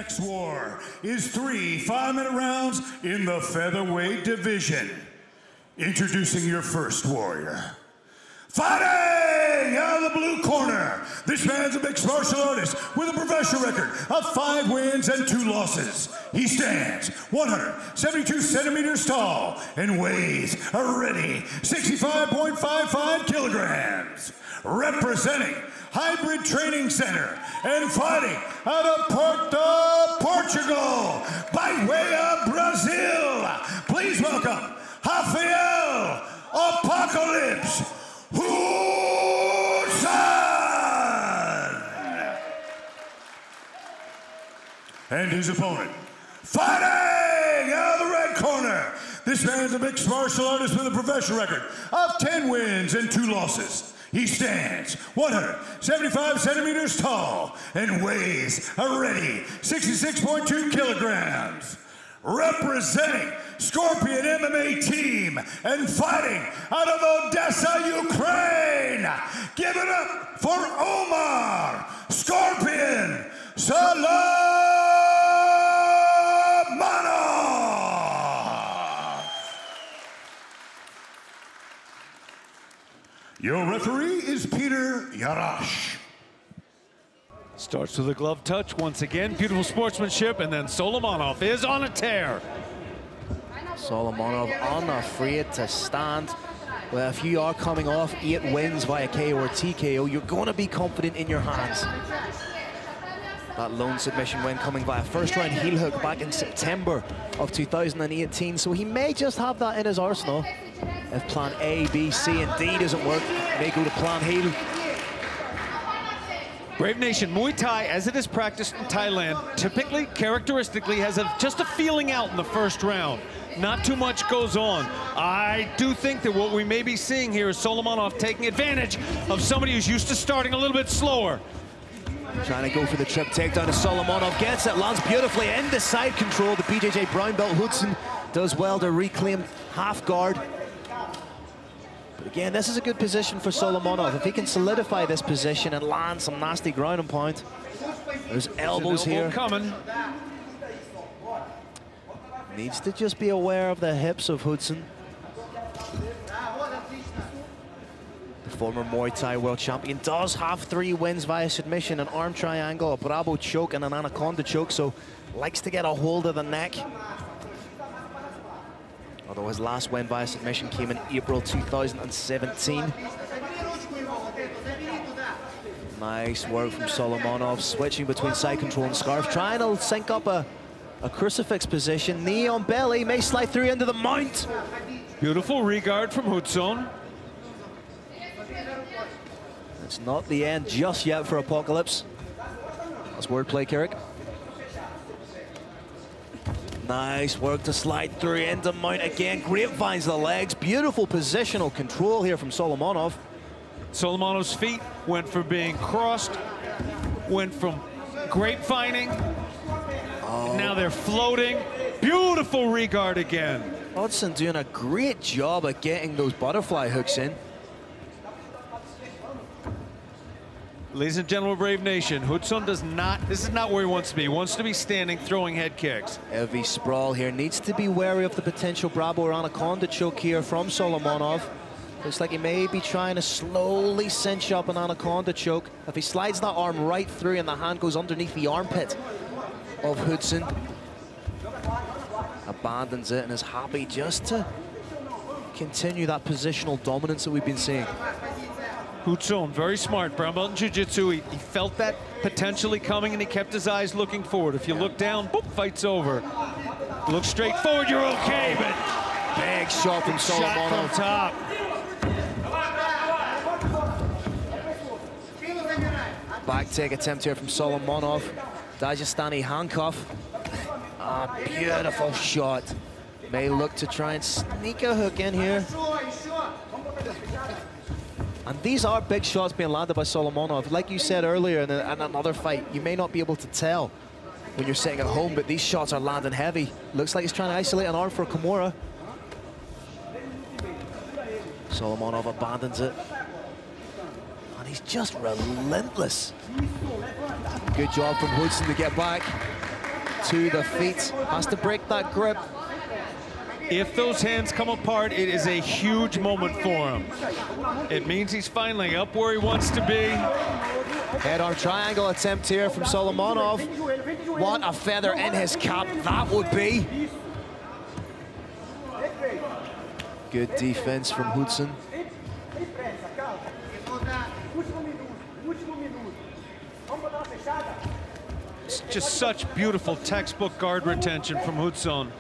next war is 3 5-minute rounds in the featherweight division. Introducing your first warrior. Fighting out of the blue corner, this man's a mixed martial artist with a professional record of 5 wins and 2 losses. He stands 172 centimeters tall and weighs a ready 65.55 kilograms. Representing Hybrid Training Center and fighting out of Porto, Portugal, by way of Brazil. Please welcome Rafael Apocalypse Hudson! And his opponent, fighting out of the red corner. This man's a mixed martial artist with a professional record of 10 wins and 2 losses. He stands 175 centimeters tall and weighs a ready 66.2 kilograms. Representing Scorpion MMA team and fighting out of Odessa, Ukraine. Give it up for Omar Scorpion Solomonov. Your referee is Peter Yarash. Starts with a glove touch once again. Beautiful sportsmanship, and then Solomonov is on a tear. Solomonov unafraid to stand. Well, if you are coming off 8 wins via KO or TKO, you're going to be confident in your hands. That lone submission win coming via first round heel hook back in September of 2018. So he may just have that in his arsenal. If plan A, B, C, and D doesn't work, may go to plan heel. Brave Nation, Muay Thai, as it is practiced in Thailand, typically, characteristically, has just a feeling out in the first round. Not too much goes on. I do think that what we may be seeing here is Solomonov taking advantage of somebody who's used to starting a little bit slower. Trying to go for the trip takedown as Solomonov gets it, lands beautifully into side control. The BJJ brown belt Hudson does well to reclaim half guard. But again, this is a good position for Solomonov. If he can solidify this position and land some nasty ground and pound. There's elbows here. Coming. Needs to just be aware of the hips of Hudson. The former Muay Thai world champion does have 3 wins via submission, an arm triangle, a Bravo choke, and an Anaconda choke, so likes to get a hold of the neck. Although his last win via submission came in April 2017. Nice work from Solomonov, switching between side control and scarf, trying to sync up a crucifix position. Knee on belly, may slide through into the mount. Beautiful regard from Hudson. It's not the end just yet for Apocalypse. That's wordplay, Carrick. Nice work to slide through into mount again. Grapevines the legs. Beautiful positional control here from Solomonov. Solomonov's feet went from being crossed, went from grapevining. Now they're floating. Beautiful regard again. Hudson doing a great job at getting those butterfly hooks in. Ladies and gentlemen, Brave Nation, Hudson does not, this is not where he wants to be. He wants to be standing, throwing head kicks. Heavy sprawl here. Needs to be wary of the potential Bravo or Anaconda choke here from Solomonov. Looks like he may be trying to slowly cinch up an Anaconda choke. If he slides that arm right through and the hand goes underneath the armpit of Hudson, abandons it and is happy just to continue that positional dominance that we've been seeing. Hudson, very smart, brown belt in jiu-jitsu. He felt that potentially coming and he kept his eyes looking forward. If you look down, boop, fight's over. Look straight forward, you're okay, but big shot from Solomonov. Shot from top. Back take attempt here from Solomonov. Dagestani handcuff. Beautiful shot. May look to try and sneak a hook in here. And these are big shots being landed by Solomonov. Like you said earlier in another fight, you may not be able to tell when you're sitting at home, but these shots are landing heavy. Looks like he's trying to isolate an arm for Kimura. Solomonov abandons it. And he's just relentless. Good job from Hudson to get back. to the feet. Has to break that grip. If those hands come apart, it is a huge moment for him. It means he's finally up where he wants to be. Head-arm triangle attempt here from Solomonov. What a feather in his cap that would be. Good defense from Hudson. It's just such beautiful textbook guard retention from Hudson.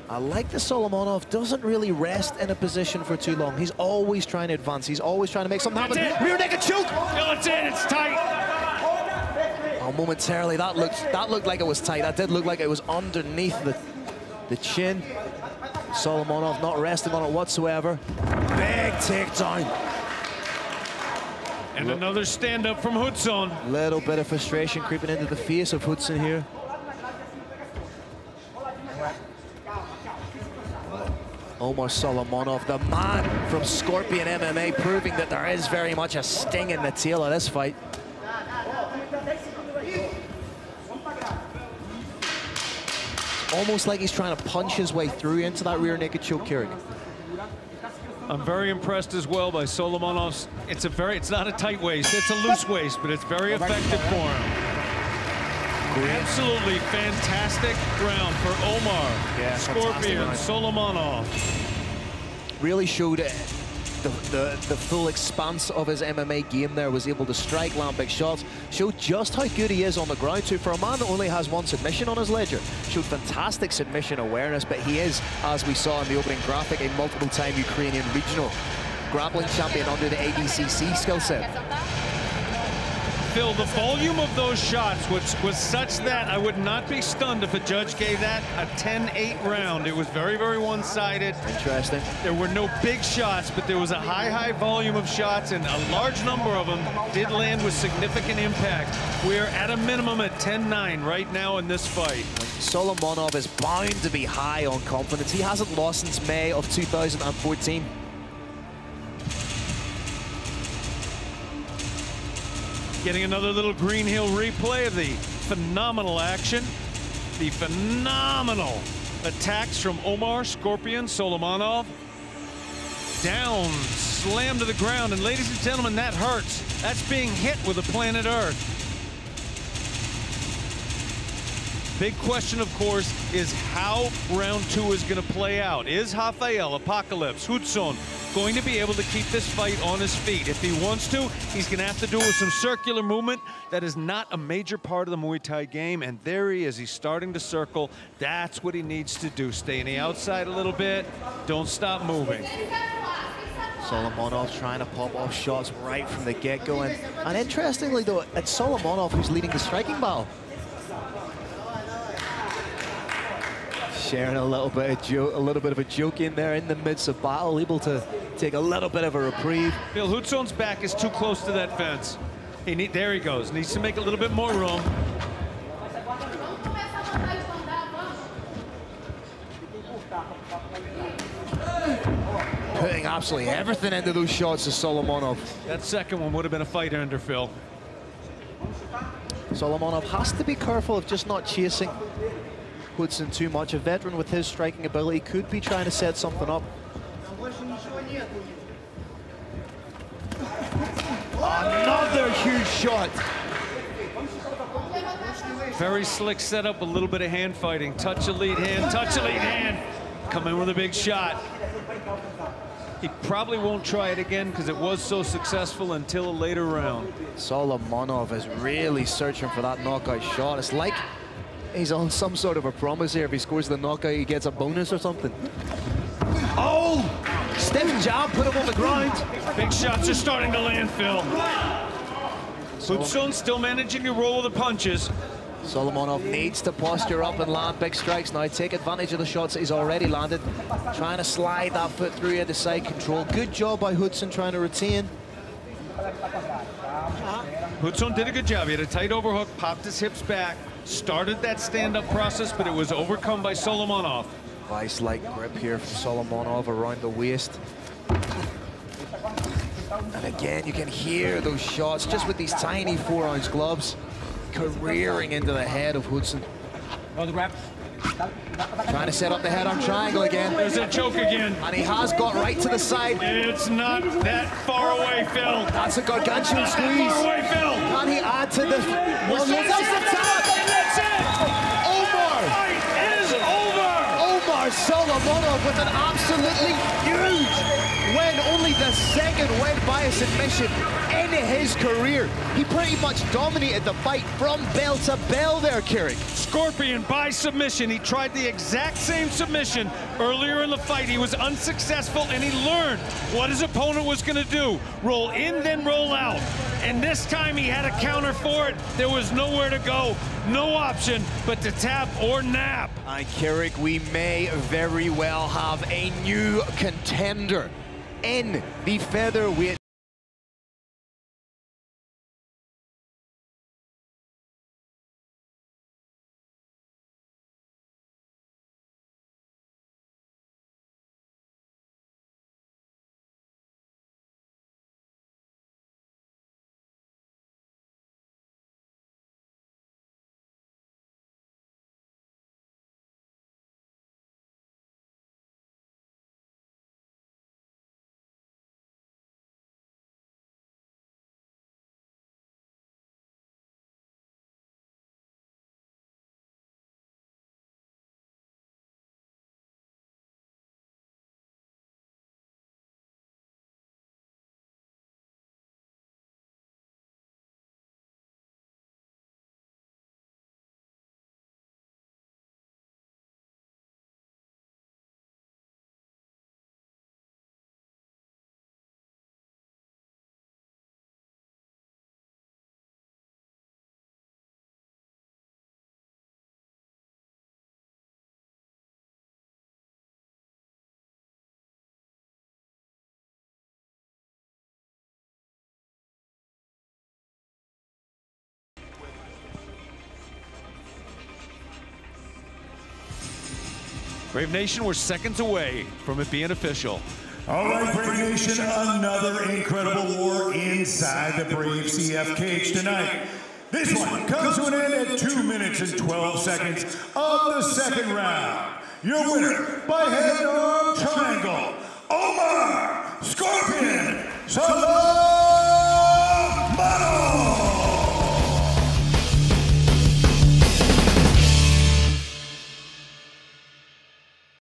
I like that Solomonov doesn't really rest in a position for too long. He's always trying to advance. He's always trying to make something happen. Rear naked choke! No, it's in, it's tight. Oh, momentarily, that looked like it was tight. That did look like it was underneath the chin. Solomonov not resting on it whatsoever. Big takedown. And another stand-up from Hudson. Little bit of frustration creeping into the face of Hudson here. Omar Solomonov, the man from Scorpion MMA, proving that there is very much a sting in the tail of this fight. Almost like he's trying to punch his way through into that rear naked choke, Keurig. I'm very impressed as well by Solomonov's. It's not a tight waist, it's a loose waist, but it's very effective for him. Absolutely fantastic round for Omar. Yeah, Scorpion Solomonov. Really showed the full expanse of his MMA game there. Was able to strike, land big shots. Showed just how good he is on the ground too. For a man that only has one submission on his ledger, showed fantastic submission awareness. But he is, as we saw in the opening graphic, a multiple-time Ukrainian regional grappling champion under the ADCC skill set. Phil, the volume of those shots was such that I would not be stunned if a judge gave that a 10-8 round. It was very, very one-sided. Interesting. There were no big shots, but there was a high volume of shots, and a large number of them did land with significant impact. We're at a minimum at 10-9 right now in this fight. Solomonov is bound to be high on confidence. He hasn't lost since May of 2014. Getting another little Green Hill replay of the phenomenal action. The phenomenal attacks from Omar Scorpion Solomonov. Down, slam to the ground, and ladies and gentlemen, that hurts. That's being hit with a planet Earth. Big question, of course, is how round two is going to play out. Is Rafael Apocalypse Hudson going to be able to keep this fight on his feet? If he wants to, he's going to have to do it with some circular movement. That is not a major part of the Muay Thai game, and there he is. He's starting to circle. That's what he needs to do. Stay in the outside a little bit. Don't stop moving. Solomonov trying to pop off shots right from the get-go, and interestingly though, it's Solomonov who's leading the striking battle. Sharing a little bit of a joke in there in the midst of battle, able to take a little bit of a reprieve. Bill, Hudson's back is too close to that fence. There he goes. Needs to make a little bit more room. Putting absolutely everything into those shots of Solomonov. That second one would have been a fight ender, Phil. Solomonov has to be careful of just not chasing Hudson too much. A veteran with his striking ability could be trying to set something up. Another huge shot. Very slick setup, a little bit of hand fighting. Touch a lead hand, touch a lead hand. Come in with a big shot. He probably won't try it again because it was so successful until a later round. Solomonov is really searching for that knockout shot. It's like he's on some sort of a promise here. If he scores the knockout, he gets a bonus or something. Oh! Stiff jab, put him on the ground. Big shots are starting to land, Phil. Hudson still managing to roll with the punches. Solomonov needs to posture up and land big strikes now. Take advantage of the shots that he's already landed. Trying to slide that foot through into side control. Good job by Hudson trying to retain. Hudson did a good job. He had a tight overhook, popped his hips back, started that stand-up process, but it was overcome by Solomonov. Vice-like grip here from Solomonov around the waist. And again, you can hear those shots just with these tiny 4-ounce gloves. careering into the head of Hudson. Trying to set up the head-on triangle again. There's a choke again. And he has got right to the side. It's not that far away, Phil. That's a gargantuan squeeze. Far away, Phil. Can he add to the... That's the tap. That's it. Omar. The fight is over. Omar Solomonov with an absolutely huge win. Only the second win by a submission in his career. He pretty much dominated the fight from bell to bell there, Kirik. Scorpion by submission. He tried the exact same submission earlier in the fight. He was unsuccessful, and he learned what his opponent was going to do. Roll in, then roll out. And this time he had a counter for it. There was nowhere to go, no option but to tap or nap. And Kirik, we may very well have a new contender in the featherweight. Brave Nation, we're seconds away from it being official. All right, Brave Nation, another incredible war inside the Brave CF cage tonight. This one comes to an end at 2 minutes and 12 seconds of the second round. Your winner by head-on triangle, Omar Scorpion Solomonov.